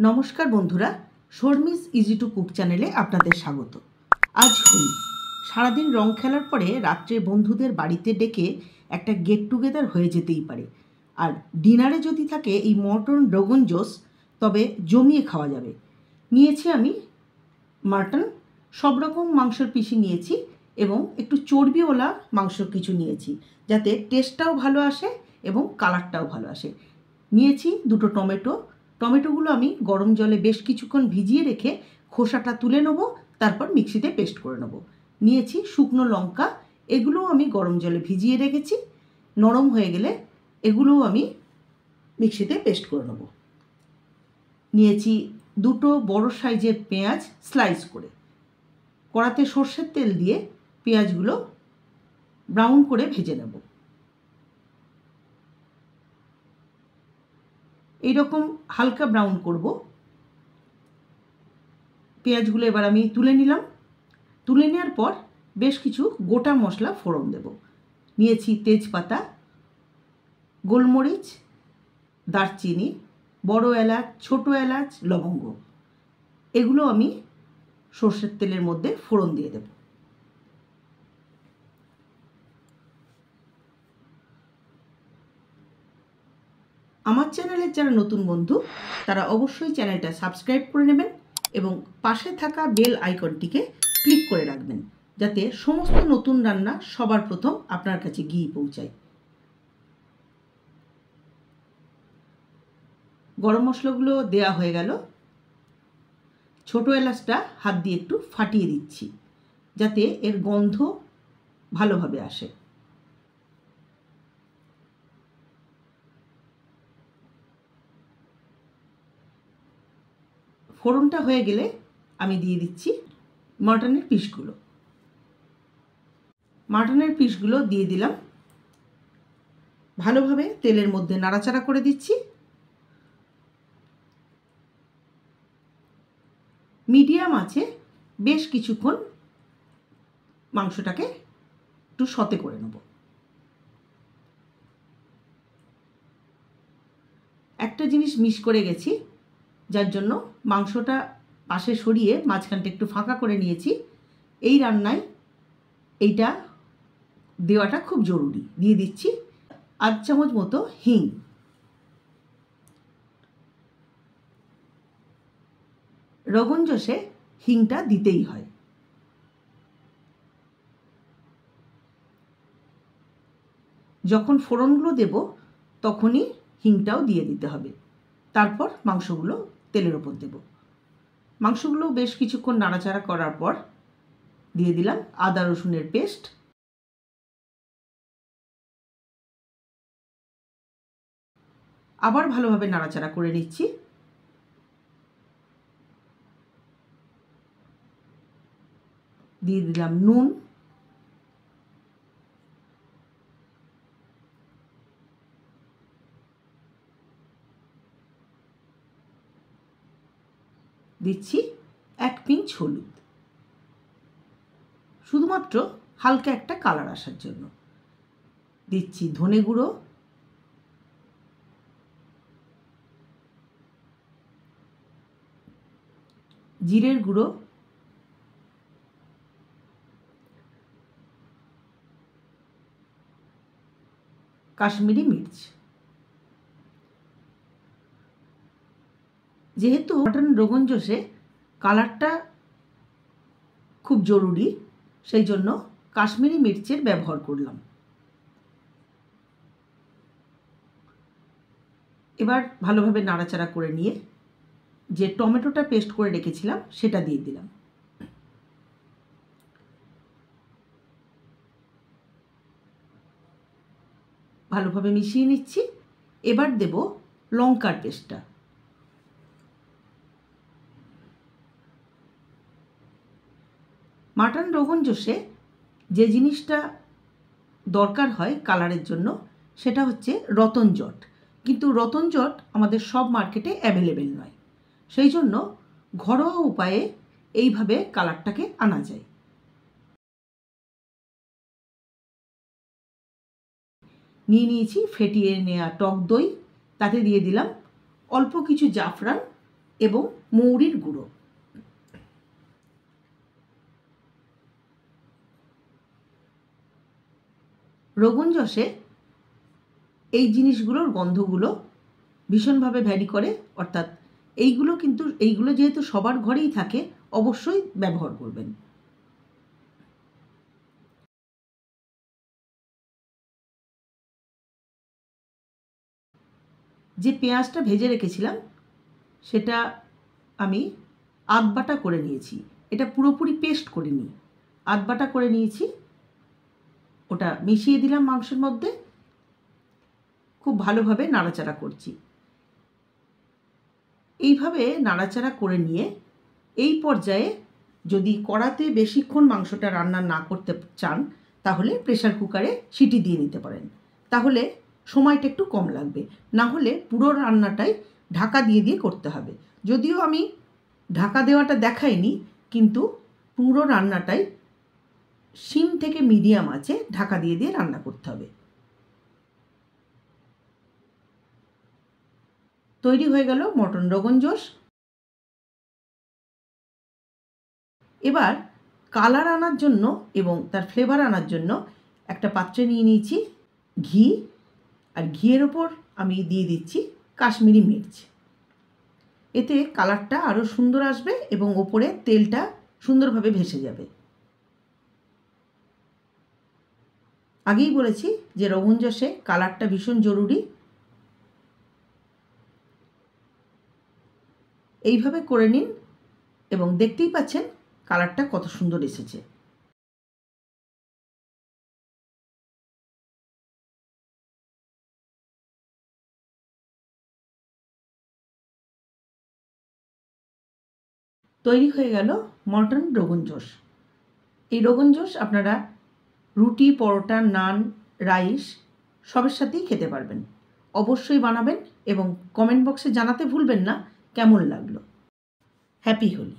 নমস্কার বন্ধুরা, Sharmi's easy to cook চ্যানেলে আপনাদের স্বাগত। আজ হোলি। সারাদিন রং খেলার পরে রাত্রে বন্ধুদের বাড়িতে ডেকে একটা গেট টুগেদার হয়ে যেতেই পারে। আর ডিনারে যদি থাকে এই মটন রোগন জোশ, তবে জমিয়ে খাওয়া যাবে। নিয়েছি আমি মাটন, সব রকম মাংসের পিসি নিয়েছি এবং একটু চর্বিওয়ালা মাংস কিছু নিয়েছি, যাতে টেস্টটাও ভালো আসে এবং কালারটাও ভালো আসে। নিয়েছি দুটো টমেটোগুলো আমি গরম জলে বেশ কিছুক্ষণ ভিজিয়ে রেখে খোসাটা তুলে নেব, তারপর মিক্সিতে পেস্ট করে নেব। নিয়েছি শুকনো লঙ্কা, এগুলোও আমি গরম জলে ভিজিয়ে রেখেছি। নরম হয়ে গেলে এগুলোও আমি মিক্সিতে পেস্ট করে নেব। নিয়েছি দুটো বড় সাইজের পেঁয়াজ স্লাইস করে। কড়াতে সর্ষের তেল দিয়ে পেঁয়াজগুলো ব্রাউন করে ভেজে নেব। এইরকম হালকা ব্রাউন করব। পেঁয়াজগুলো এবার আমি তুলে নিলাম। তুলে নেওয়ার পর বেশ কিছু গোটা মশলা ফোড়ন দেব। নিয়েছি তেজপাতা, গোলমরিচ, দারচিনি, বড় এলাচ, ছোট এলাচ, লবঙ্গ। এগুলো আমি সর্ষের তেলের মধ্যে ফোড়ন দিয়ে দেব। আমার চ্যানেলের যারা নতুন বন্ধু, তারা অবশ্যই চ্যানেলটা সাবস্ক্রাইব করে নেবেন এবং পাশে থাকা বেল আইকনটিকে ক্লিক করে রাখবেন, যাতে সমস্ত নতুন রান্না সবার প্রথম আপনার কাছে গিয়ে পৌঁছায়। গরম মশলাগুলো দেয়া হয়ে গেল। ছোট এলাচটা হাত দিয়ে একটু ফাটিয়ে দিচ্ছি, যাতে এর গন্ধ ভালোভাবে আসে। ফোড়নটা হয়ে গেলে আমি দিয়ে দিচ্ছি মাটনের পিসগুলো। মাটনের পিসগুলো দিয়ে দিলাম। ভালোভাবে তেলের মধ্যে নাড়াচাড়া করে দিচ্ছি। মিডিয়াম আছে বেশ কিছুক্ষণ মাংসটাকে একটু সতে করে নেব। একটা জিনিস মিস করে গেছি, যার জন্য মাংসটা পাশে সরিয়ে মাঝখানটা একটু ফাঁকা করে নিয়েছি। এই রান্নায় এইটা দেওয়াটা খুব জরুরি। দিয়ে দিচ্ছি আধ চামচ মতো হিং। রোগন জোশে হিংটা দিতেই হয়। যখন ফোড়নগুলো দেব তখনই হিংটাও দিয়ে দিতে হবে। তারপর মাংসগুলো তেলের ওপর দেব। মাংসগুলো বেশ কিছুক্ষণ নাড়াচাড়া করার পর দিয়ে দিলাম আদা রসুনের পেস্ট। আবার ভালোভাবে নাড়াচাড়া করে নিচ্ছি। দিয়ে দিলাম নুন, দিচ্ছি 1 পিঞ্চ হলুদ, শুধুমাত্র হালকা একটা কালার আসার জন্য। দিচ্ছি ধনে গুঁড়ো, জিরের গুঁড়ো, কাশ্মীরি মির্চ। যেহেতু মটন রোগন জোশে কালারটা খুব জরুরি, সেই জন্য কাশ্মীরি মির্চের ব্যবহার করলাম। এবার ভালোভাবে নাড়াচাড়া করে নিয়ে যে টমেটোটা পেস্ট করে রেখেছিলাম সেটা দিয়ে দিলাম। ভালোভাবে মিশিয়ে নিচ্ছি। এবার দেব লঙ্কার পেস্টটা। মাটন রোগন জোশে যে জিনিসটা দরকার হয় কালারের জন্য, সেটা হচ্ছে রতন জট। কিন্তু রতন জট আমাদের সব মার্কেটে অ্যাভেলেবেল নয়, সেই জন্য ঘরোয়া উপায়ে এইভাবে কালারটাকে আনা যায়। নিয়ে নিয়েছি ফেটিয়ে নেওয়া টক দই, তাতে দিয়ে দিলাম অল্প কিছু জাফরান এবং মৌরির গুঁড়ো। রোগন জশে এই জিনিসগুলোর গন্ধগুলো ভীষণভাবে ভ্যারি করে, অর্থাৎ এইগুলো যেহেতু সবার ঘরেই থাকে, অবশ্যই ব্যবহার করবেন। যে পেঁয়াজটা ভেজে রেখেছিলাম সেটা আমি আধবাটা করে নিয়েছি। এটা পুরোপুরি পেস্ট করিনি, আধবাটা করে নিয়েছি। ওটা মিশিয়ে দিলাম মাংসের মধ্যে, খুব ভালোভাবে নাড়াচাড়া করছি। এইভাবে নাড়াচাড়া করে নিয়ে এই পর্যায়ে যদি কড়াতে বেশিক্ষণ মাংসটা রান্না না করতে চান তাহলে প্রেসার কুকারে সিটি দিয়ে নিতে পারেন, তাহলে সময়টা একটু কম লাগবে। না হলে পুরো রান্নাটাই ঢাকা দিয়ে দিয়ে করতে হবে। যদিও আমি ঢাকা দেওয়াটা দেখাইনি, কিন্তু পুরো রান্নাটাই সিম থেকে মিডিয়াম আঁচে ঢাকা দিয়ে দিয়ে রান্না করতে হবে। তৈরি হয়ে গেল মটন রোগন জোশ। এবার কালার আনার জন্য এবং তার ফ্লেভার আনার জন্য একটা পাত্রে নিয়ে নিয়েছি ঘি, আর ঘিয়ের ওপর আমি দিয়ে দিচ্ছি কাশ্মীরি মির্চ। এতে কালারটা আরও সুন্দর আসবে এবং ওপরে তেলটা সুন্দরভাবে ভেসে যাবে। আগেই বলেছি যে রোগন জশে কালারটা ভীষণ জরুরি। এইভাবে করে নিন এবং দেখতেই পাচ্ছেন কালারটা কত সুন্দর এসেছে। তৈরি হয়ে গেল মটন রোগন জোশ। এই রোগন জোশ আপনারা রুটি, পরোটা, নান, রাইস সবের সাথেই খেতে পারবেন। অবশ্যই বানাবেন এবং কমেন্ট বক্সে জানাতে ভুলবেন না কেমন লাগলো। হ্যাপি হোলি।